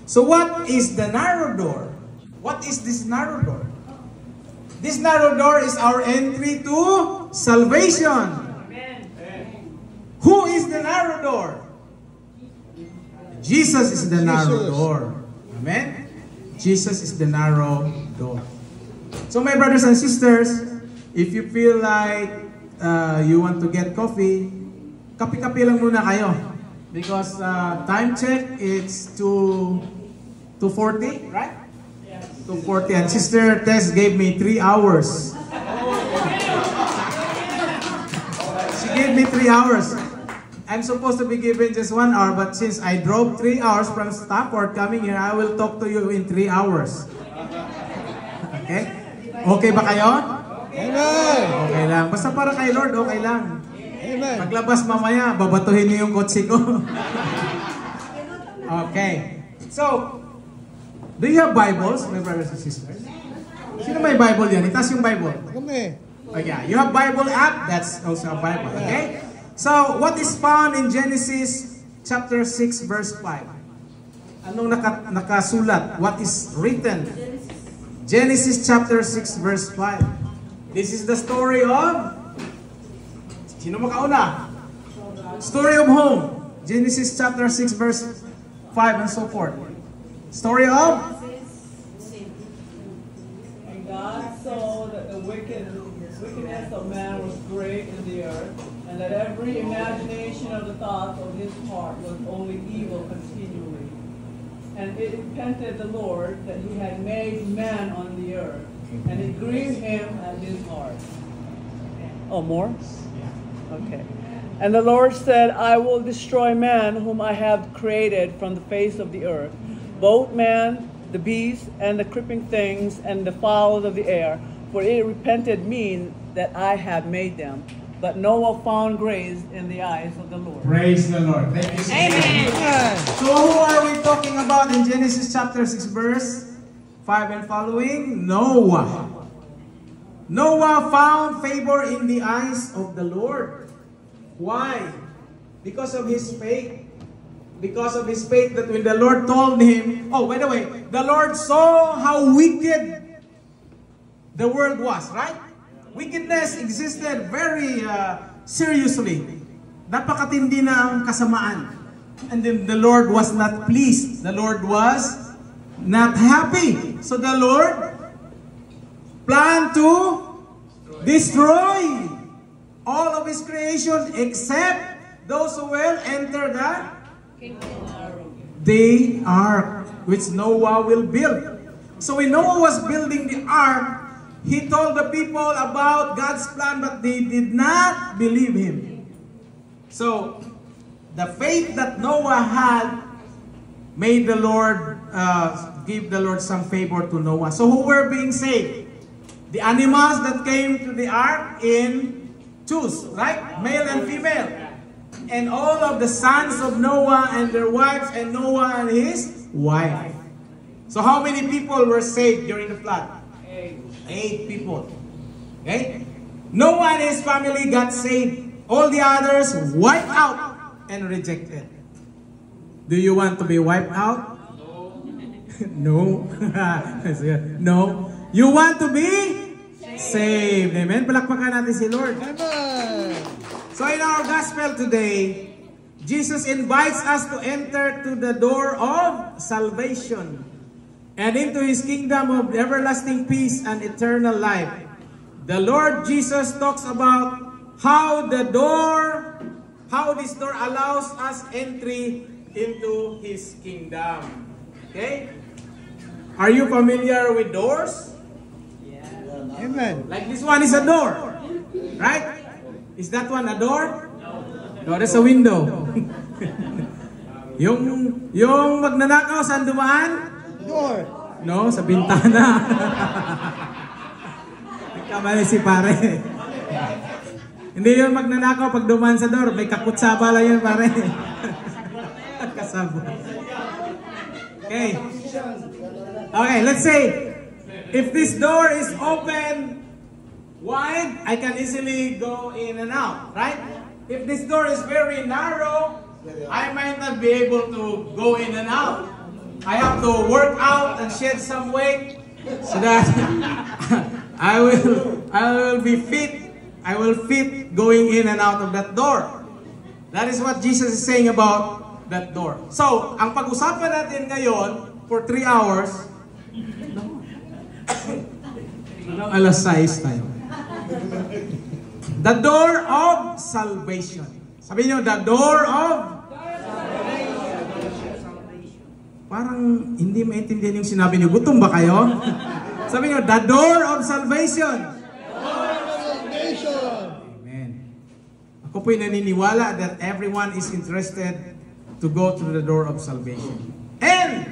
So what is the narrow door? What is this narrow door? This narrow door is our entry to salvation. Who is the narrow door? Jesus is the narrow door. Amen? Jesus is the narrow door. So my brothers and sisters, if you feel like you want to get coffee, kape-kape lang muna kayo. Because time check, it's 2:40, right? 2:40. And Sister Tess gave me 3 hours. She gave me 3 hours. I'm supposed to be given just 1 hour, but since I drove 3 hours from Stafford coming here, I will talk to you in 3 hours. Okay? Okay ba kayo? Amen! Okay lang. Basta para kay Lord, okay lang. Amen! Paglabas mamaya, babatuhin niyo yung kotse ko. Okay. So, do you have Bibles, my brothers and sisters? Sino may Bible yan? Itaas yung Bible. Kami. Oh, yeah. You have Bible app? That's also a Bible. Okay? So, what is found in Genesis chapter 6 verse 5? Anong nakasulat? What is written? Genesis chapter 6 verse 5. This is the story of... Sino makauna? Story of whom? Genesis chapter 6 verse 5 and so forth. Story of? And God saw that the wickedness of man was great in the earth, and that every imagination of the thoughts of his heart was only evil continually. And it repented the Lord that he had made man on the earth, and it grieved him at his heart. Oh, more? Okay. And the Lord said, I will destroy man whom I have created from the face of the earth, both man, the beast, and the creeping things, and the fowls of the air, for it repented me that I have made them. But Noah found grace in the eyes of the Lord. Praise the Lord. Thank you. Amen. So who are we talking about in Genesis chapter 6 verse 5 and following? Noah. Noah found favor in the eyes of the Lord. Why? Because of his faith. Because of his faith that when the Lord told him, oh, by the way, the Lord saw how wicked the world was, right? Wickedness existed very seriously. Napakatindi na ang kasamaan. And then the Lord was not pleased. The Lord was not happy. So the Lord planned to destroy all of His creation except those who will enter the ark, which Noah will build. So when Noah was building the ark, he told the people about God's plan, but they did not believe him. So, the faith that Noah had made the Lord, give the Lord some favor to Noah. So, who were being saved? The animals that came to the ark in twos, right? Male and female. And all of the sons of Noah and their wives, and Noah and his wife. So, how many people were saved during the flood? 8 people. Okay? Noah and his family got saved. All the others wiped out and rejected. Do you want to be wiped out? No. No. You want to be saved. Amen. Palakpakan natin si Lord. Amen. So in our gospel today, Jesus invites us to enter to the door of salvation and into His kingdom of everlasting peace and eternal life. The Lord Jesus talks about how this door allows us entry into His kingdom. Okay? Are you familiar with doors? Yeah. Amen. Like this one is a door. Right? Is that one a door? No, that's a window. yung magnanakaw, saan dumaan? Door. No, sa bintana. Nagkamali si pare. Hindi yun magnanakaw pag dumaan sa door. May kakutsaba lang yun, pare. Kasaba. Okay. Okay, let's say, if this door is open wide, I can easily go in and out, right? If this door is very narrow, I might not be able to go in and out. I have to work out and shed some weight so that I will be fit. I will fit going in and out of that door. That is what Jesus is saying about that door. So, ang pag-usapan natin ngayon for 3 hours, alas 6 tayo. The door of salvation. Sabi niyo, the door of parang hindi maintindihan yung sinabi niyo. Gutom ba kayo? Sabi niyo, the door of salvation. Amen. Ako po'y naniniwala that everyone is interested to go through the door of salvation. And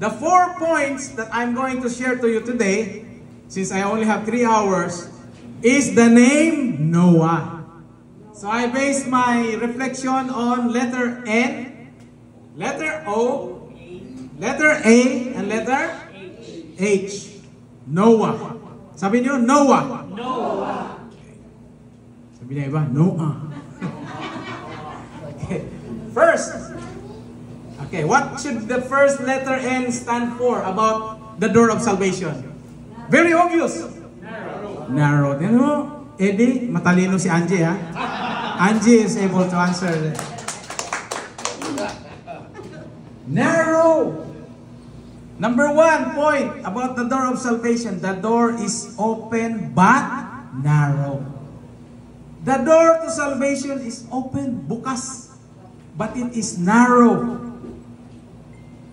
the 4 points that I'm going to share to you today, since I only have 3 hours, is the name Noah. So I based my reflection on letter N, letter O, letter A, and letter H. Noah. Sabi niyo, Noah. Noah. Sabi niya iba, Noah. Okay. First, okay, what should the first letter N stand for about the door of salvation? Very obvious. Narrow. You know, Eddie, matalino si Angie, ha? Angie is able to answer that. Narrow. Number 1 point about the door of salvation. The door is open but narrow. The door to salvation is open, bukas, but it is narrow.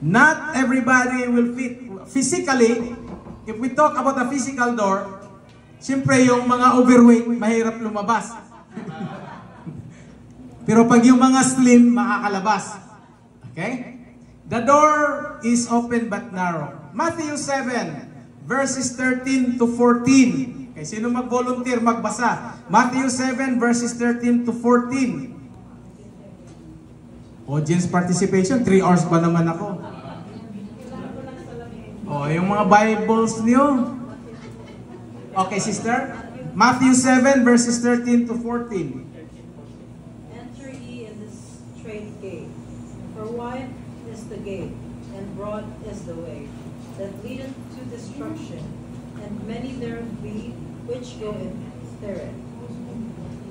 Not everybody will fit. Physically, if we talk about the physical door, siyempre yung mga overweight, mahirap lumabas. Pero pag yung mga slim, makakalabas. Okay? The door is open but narrow. Matthew 7, verses 13 to 14. Okay, sino mag-volunteer magbasa? Matthew 7, verses 13 to 14. Audience participation, 3 hours ba naman ako? Oh, yung mga Bibles niyo. Okay, sister. Matthew 7, verses 13 to 14. Enter ye in the straight gate, for wide is the gate, and broad is the way that leadeth to destruction, and many there be which go in therein.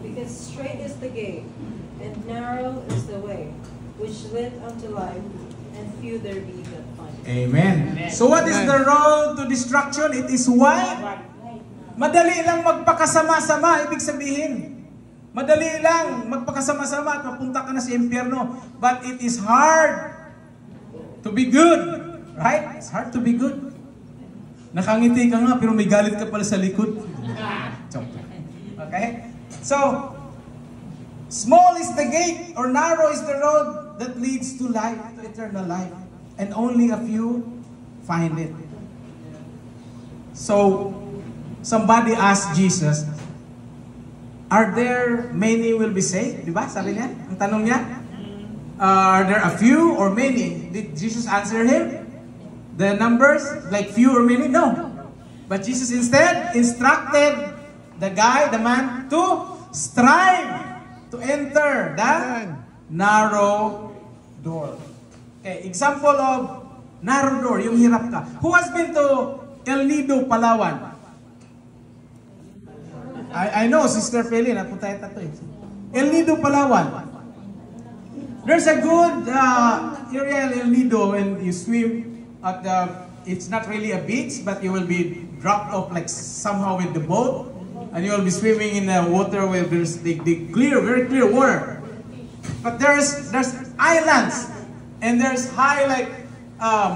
Because straight is the gate, and narrow is the way which lead unto life, and few there be that find it. Amen. So what is the road to destruction? It is wide. Madali lang magpakasama-sama, ibig sabihin. Madali lang magpakasama-sama at mapunta ka na sa impyerno. But it is hard to be good. Right? It's hard to be good. Nakangiti ka nga, pero may galit ka pala sa likod. Okay? So, small is the gate, or narrow is the road that leads to life, to eternal life. And only a few find it. So, somebody asked Jesus, are there many will be saved? Diba? Sabi niya, ang tanong niya, are there a few or many? Did Jesus answer him? The numbers, like few or many? No. But Jesus instead instructed the man, to strive to enter the narrow door. Okay, example of narrow door, yung hirap ka. Who has been to El Nido, Palawan? I know, Sister Peli, napunta ito. El Nido, Palawan. There's a good area in El Nido when you swim at it's not really a beach, but you will be dropped off like somehow with the boat, and you will be swimming in the water where there's the clear, very clear water. But there's islands, and there's high like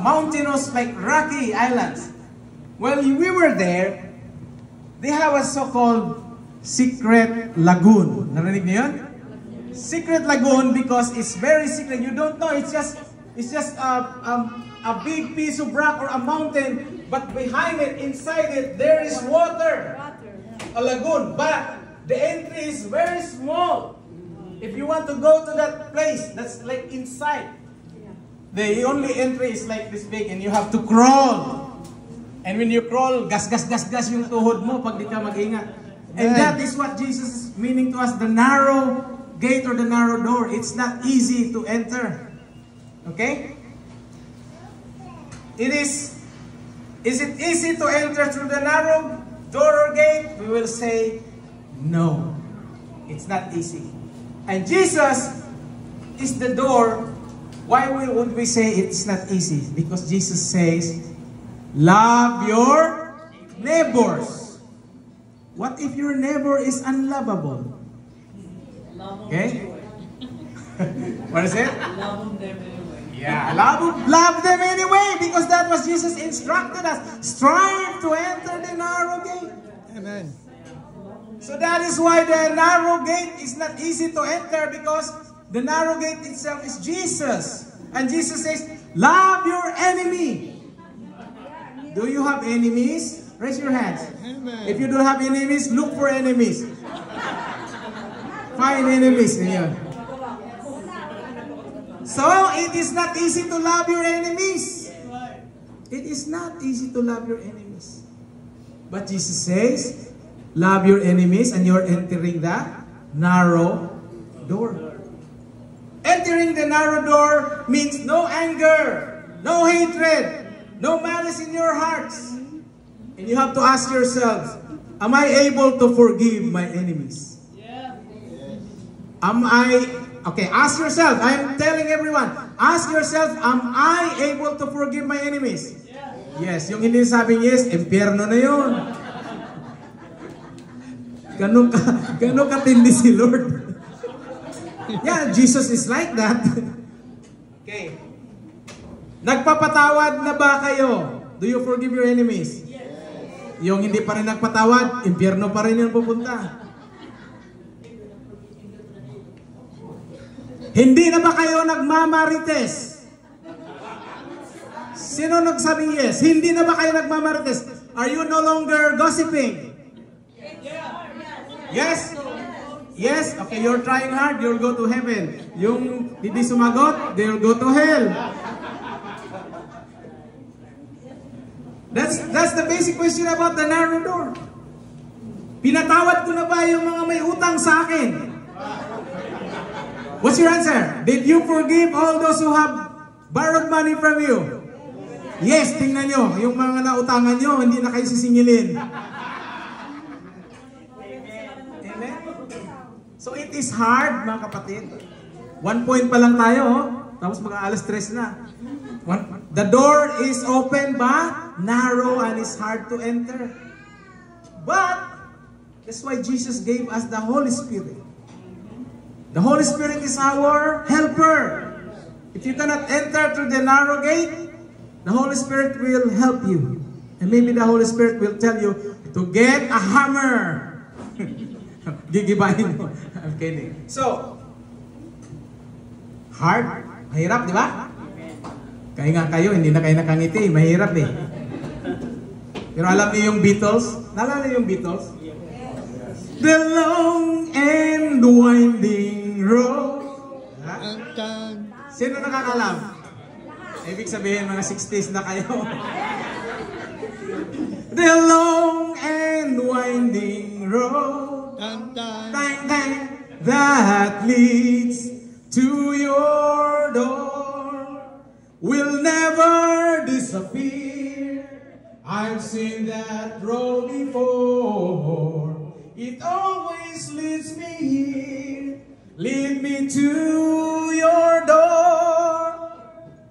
mountainous like rocky islands. Well, we were there. They have a so-called secret lagoon. Narinig niyo yun? Secret lagoon because it's very secret. You don't know. It's just a big piece of rock or a mountain, but behind it, inside it, there is water. A lagoon. But the entry is very small. If you want to go to that place, that's like inside. The only entry is like this big, and you have to crawl. And when you crawl, gas yung tuhod mo pag di ka mag-ingat. And that is what Jesus is meaning to us, the narrow gate or the narrow door. It's not easy to enter. Okay? Is it easy to enter through the narrow door or gate? We will say, no. It's not easy. And Jesus is the door. Why would we say it's not easy? Because Jesus says, love your neighbors. What if your neighbor is unlovable? Okay? What is it? Love them anyway. Yeah, love them anyway, because that was Jesus instructed us. Strive to enter the narrow gate. Amen. So that is why the narrow gate is not easy to enter, because the narrow gate itself is Jesus. And Jesus says, love your enemy. Do you have enemies? Raise your hands. Amen. If you don't have enemies, look for enemies. Find enemies. Ayan. So, it is not easy to love your enemies. It is not easy to love your enemies. But Jesus says, love your enemies, and you're entering the narrow door. Entering the narrow door means no anger, no hatred, no malice in your hearts. And you have to ask yourselves, am I able to forgive my enemies? Yeah. Okay, ask yourself. I'm telling everyone, ask yourself, am I able to forgive my enemies? Yes. Yung hindi sabing yes, impyerno na yun. Gano'n katindi si Lord. Yeah, Jesus is like that. Okay. Nagpapatawad na ba kayo? Do you forgive your enemies? Yes. Yung hindi pa rin nagpatawad, impyerno pa rin yung pupunta. Hindi na ba kayo nagmamarites? Sino nagsabing yes? Hindi na ba kayo nagmamarites? Are you no longer gossiping? Yes? Yes? Okay, you're trying hard, you'll go to heaven. Yung hindi sumagot, they'll go to hell. That's the basic question about the narrow door. Pinatawad ko na ba yung mga may utang sa akin? What's your answer? Did you forgive all those who have borrowed money from you? Yes, tingnan nyo. Yung mga nautangan nyo, hindi na kayo sisingilin. Amen? So it is hard, mga kapatid. 1 point pa lang tayo, oh. Tapos mga alas 3 na. The door is open but narrow and it's hard to enter. But that's why Jesus gave us the Holy Spirit. The Holy Spirit is our helper. If you cannot enter through the narrow gate, the Holy Spirit will help you. And maybe the Holy Spirit will tell you to get a hammer. Gigibahin mo. I'm kidding. So, hard. Mahirap, di ba? Kaya nga kayo, hindi na kayo nakangiti. Mahirap eh. Pero alam niyo yung Beatles? Naalala niyo yung Beatles? The long and winding road. Sino nakakalam? Ibig sabihin, mga 60s na kayo. The long and winding road that leads to your door will never disappear. I've seen that road before. It always leads me here. Lead me to your door.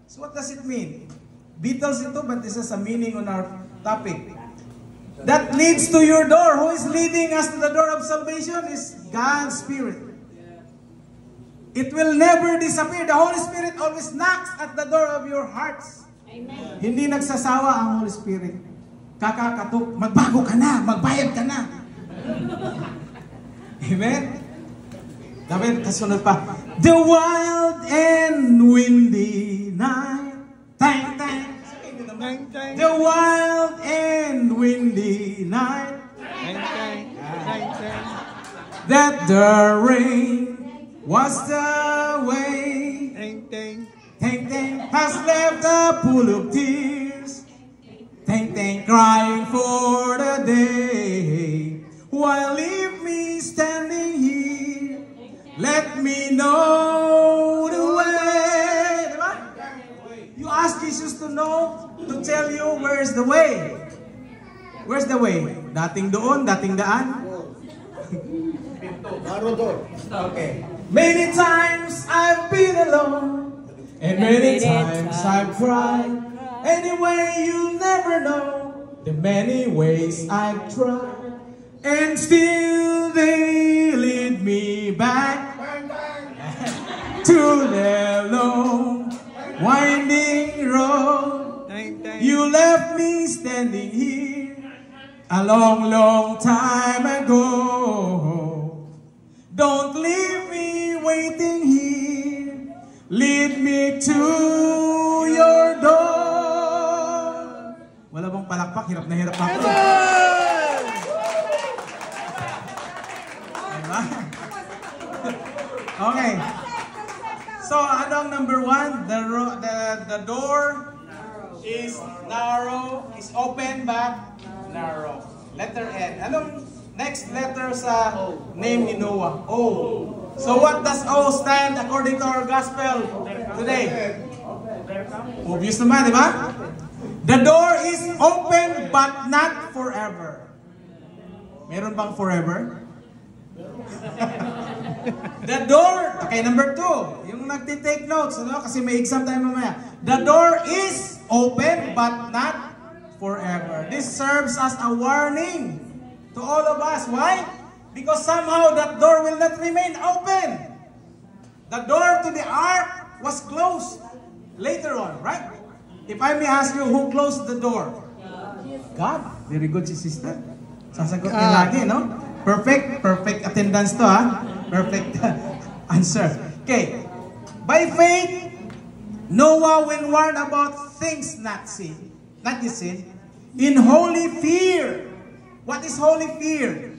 So what does it mean? Beatles ito, but this is a meaning on our topic. That leads to your door. Who is leading us to the door of salvation is God's Spirit. It will never disappear. The Holy Spirit always knocks at the door of your hearts. Amen. Hindi nagsasawa ang Holy Spirit. Kakakatok, magbago ka na, magbayad ka na. Amen? Dapat kasunod pa. The wild and windy night. Tang, tang. The wild and windy night. That the rain was the way. Tang, tang. Has left a pool of tears. Tang, tang. Crying for the day. Why leave me standing here? Let me know the way. You ask Jesus to know to tell you where's the way. Where's the way? Dating doon, dating daan. Okay. Many times I've been alone, and many times I've cried. Anyway, you never know the many ways I've tried, and still they lead me back to the long, winding road. You left me standing here a long, long time ago. Don't leave me waiting here. Lead me to your door. Wala bang palakpak? Hirap na hirap ako. Diba? Okay. So, anong number one? The door is narrow, is open but narrow. Letter N. Anong next letter sa name ni Noah? O. So what does O stand according to our gospel today? Obvious naman, di ba? The door is open but not forever. Meron bang forever? The door, okay, number 2. Yung nagtitake notes, ano? Kasi may exam tayo mamaya. The door is open but not forever. This serves as a warning to all of us. Why? Because somehow that door will not remain open. The door to the ark was closed later on, right? If I may ask you, who closed the door? God. Very good si sister. Sasagot niya lagi, no? Perfect attendance to, ha? Perfect answer. Okay. By faith, Noah, when warned about things not seen, not yet seen, in holy fear. What is holy fear?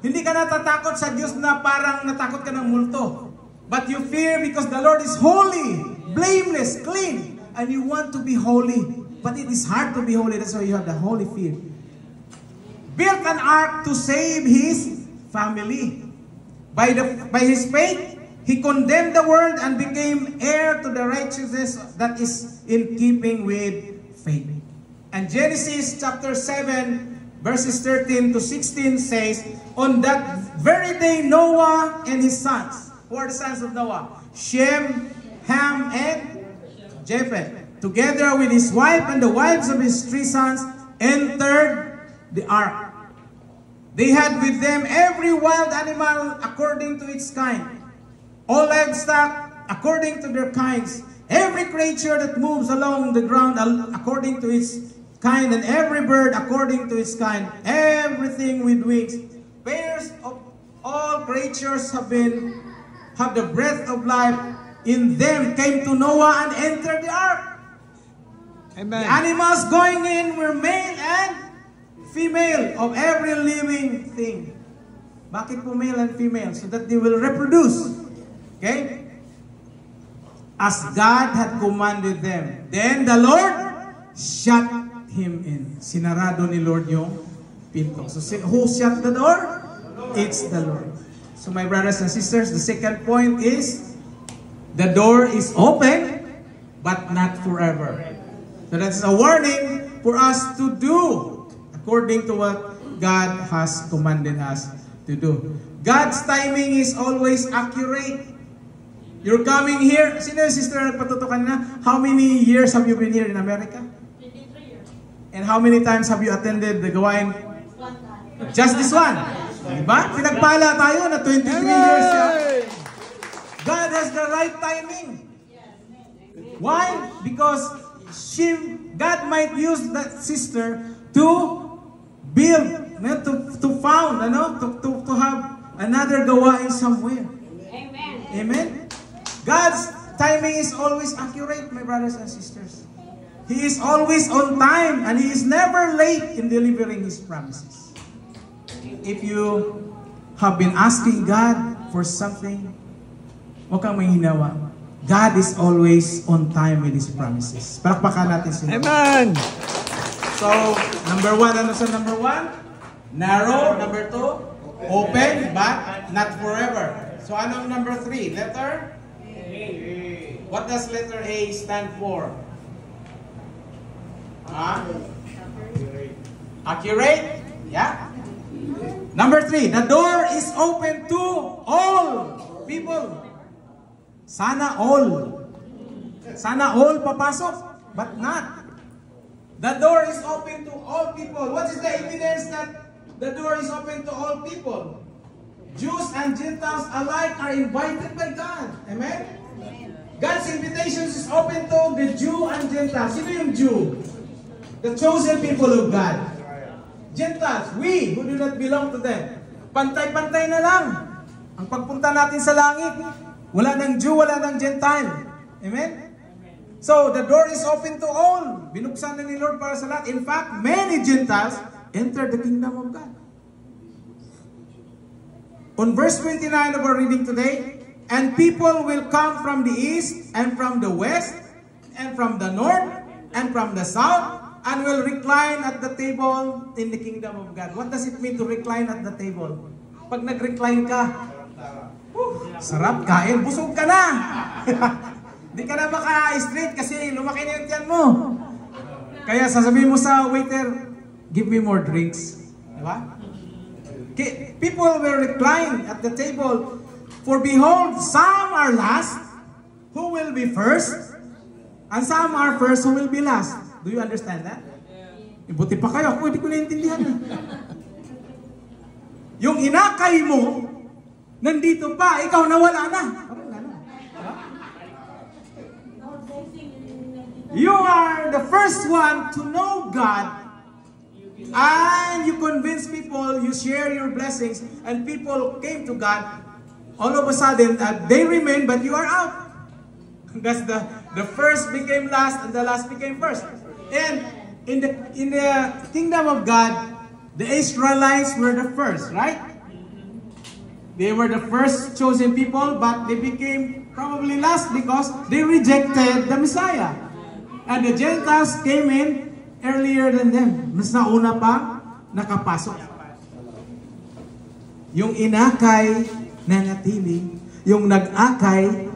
Hindi ka natatakot sa Diyos na parang natakot ka ng multo. But you fear because the Lord is holy, blameless, clean, and you want to be holy. But it is hard to be holy. That's why you have the holy fear. Built an ark to save his family. By his faith, he condemned the world and became heir to the righteousness that is in keeping with faith. And Genesis chapter 7, verses 13 to 16 says, on that very day Noah and his sons, who are the sons of Noah? Shem, Ham, and Japheth, together with his wife and the wives of his 3 sons, entered the ark. They had with them every wild animal according to its kind, all livestock according to their kinds, every creature that moves along the ground according to its kind, and every bird according to its kind, everything with wings. Pairs of all creatures have the breath of life in them, came to Noah and entered the ark. Amen. The animals going in were male and female of every living thing. Bakit po male and female? So that they will reproduce. Okay? As God had commanded them. Then the Lord shut him in. Sinarado ni Lord yung pinto. So who shut the door? It's the Lord. So my brothers and sisters, the second point is the door is open but not forever. So that's a warning for us to do according to what God has commanded us to do. God's timing is always accurate. You're coming here. Sino yung sister na nagpatutukan na? How many years have you been here in America? 23 years. And how many times have you attended the gawain? 1 time. Just this one. Diba? Pinagpala tayo na 23 years. God has the right timing. Why? Because God might use that sister to build, to found, to have another gawain somewhere. Amen. Amen? God's timing is always accurate, my brothers and sisters. He is always on time and He is never late in delivering His promises. If you have been asking God for something, huwag kang mahihinawa. God is always on time with His promises. Palakpakan natin sila. Amen. So, number 1, ano sa number 1? Narrow. Number 2, open but not forever. So, anong number 3? Letter? A. What does letter A stand for? Accurate? Yeah. Number 3, the door is open to all people. Sana all. Sana all papasok, but not. The door is open to all people. What is the evidence that the door is open to all people? Jews and Gentiles alike are invited by God. Amen? God's invitation is open to the Jew and Gentiles. Sino yung Jew? The chosen people of God. Gentiles, we who do not belong to them. Pantay-pantay na lang. Ang pagpunta natin sa langit, wala ng Jew, wala ng Gentile. Amen? So, the door is open to all. Binuksan na ni Lord para sa lahat. In fact, many Gentiles enter the kingdom of God. On verse 29 of our reading today, and people will come from the east and from the west and from the north and from the south and will recline at the table in the kingdom of God. What does it mean to recline at the table? Pag nag-recline ka, sarap kain, busog ka na. Hindi ka na maka-straight kasi lumaki na yung tiyan mo. Kaya sasabihin mo sa waiter, give me more drinks. Diba? People will recline at the table. For behold, some are last, who will be first, and some are first, who will be last. Do you understand that? Buti pa kayo, ako hindi ko naiintindihan. Yung inakay mo, nandito pa, ikaw nawala na. You are the first one to know God, and you convince people, you share your blessings, and people came to God. All of a sudden, they remain, but you are out. That's the first became last, and the last became first. And in the kingdom of God, the Israelites were the first, right? They were the first chosen people, but they became probably last because they rejected the Messiah. And the Gentiles came in earlier than them. Mas nauna pa, nakapasok. Yung inakay, nanatili. Yung nag-akay,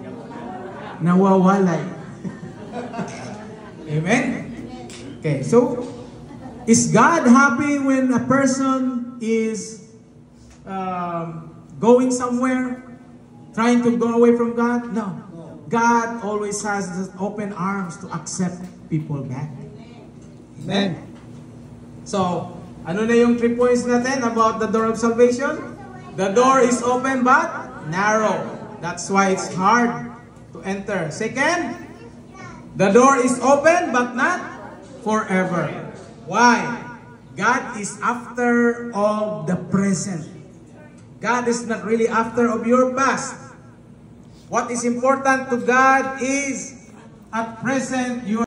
nawawalay. Amen? Okay, so, is God happy when a person is going somewhere, trying to go away from God? No. God always has open arms to accept people back. Amen. So, ano na yung 3 points natin about the door of salvation? The door is open but narrow. That's why it's hard to enter. Second, the door is open but not forever. Why? God is after of the present. God is not really after of your past. What is important to God is at present you